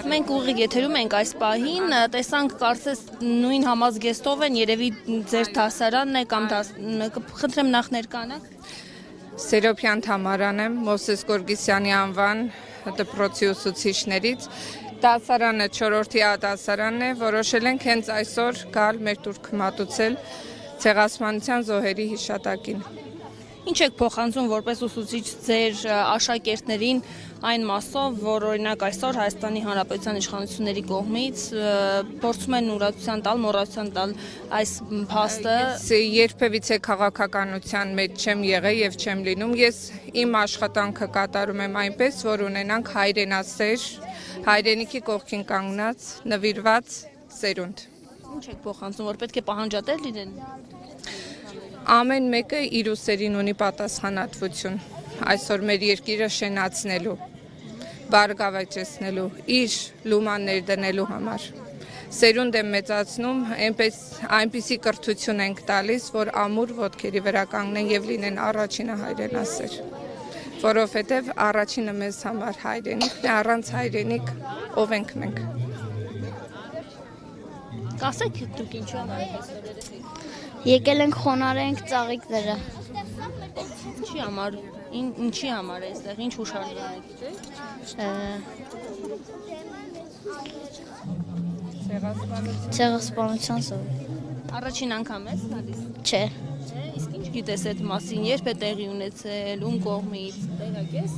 Մենք ուղիղ եթերում ենք այս պահին, տեսանք կարծես նույն համազգեստով են, երևի ձեր դասարանն է կամ խնդրեմ նախ ներկանաք։ Սերոբյան Թամարան եմ, Մովսես Գորգիսյանի անվան դպրոցի ուսուցիչներից։ Դասարանը 4-րդ դասարանն է, որոշել ենք հենց այսօր գալ մեր տուրք մատուցել ցեղասպանության զոհերի հիշատակին։ Ինչ եք փոխանցում որպես ուսուցիչ ձեր աշակերտներին այն մասով, որ օրինակ այսօր Հայաստանի Հանրապետության իշխանությունների կողմից փորձում են ուրացության տալ, մոռացության տալ այս փաստը։ Երբևիցե քաղաքականության մեջ չեմ եղել եւ չեմ լինում։ Ես իմ աշխատանքը կատարում եմ այնպես, որ ունենանք հայրենասեր, հայրենիքի կողքին կանգնած, նվիրված սերունդ։ Ինչ եք փոխանցում, որ պետք է պահանջատեր լինեն։ Ամեն մեկը իր ուսերին ունի պատասխանատվություն, այսօր մեր երկիրը շենացնելու, բարգավաճեցնելու, իր լուման ներդնելու համար։ Սերունդ եմ մեծացնում, այնպիսի կրթություն ենք տալիս, որ ամուր ոտքերի վրա կանգնեն և լինեն առաջինը հայրենասեր, որովհետև առաջինը մեզ համար հայրենիքն է, առանց հայրենիք ով ենք մենք։ Կասեք դուք ինչու անարեք Եկել ենք խոնարհենք ծաղիկները։ Ինչի համար է այստեղ, ինչ հուշարձան եք Ցեղասպանության զոհ։ Առաջին անգամ ես գալիս։ Չէ։ Իսկ ինչ գիտես այդ մասին, երբ է տեղի ունեցել, ում կողմից, տեղյակ ես։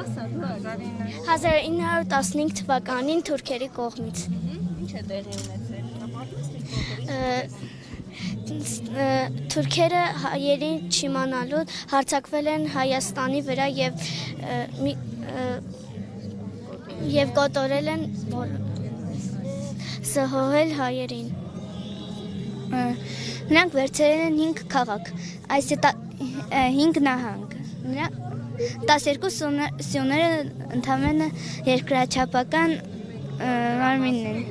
Ասա դու 1915 թվականին թուրքերի կողմից։ Ինչ է տեղի ունեցել։ Թուրքերը հայերին չիմանալու հարձակվել են Հայաստանի վրա եւ կոտորել են զոհել հայերին։ Նրանք վերցրել են 5 քաղաք, այսինքն 5 նահանգ։ 12 սյուները ընդամենը երկրաչափական մարմիններ են։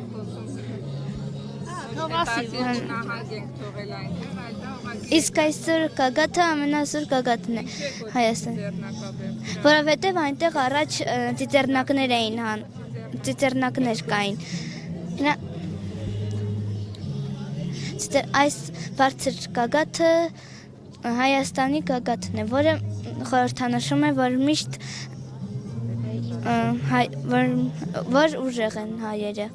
Իսկ այսօր գագաթը ամենասուր գագաթն է Հայաստան, որովհետև այնտեղ առաջ ծիծեռնակներ կային։ Այս բարձր գագաթը Հայաստանի գագաթն է, որը խորհրդանշում է, որ միշտ որ ուժեղ են հայերը։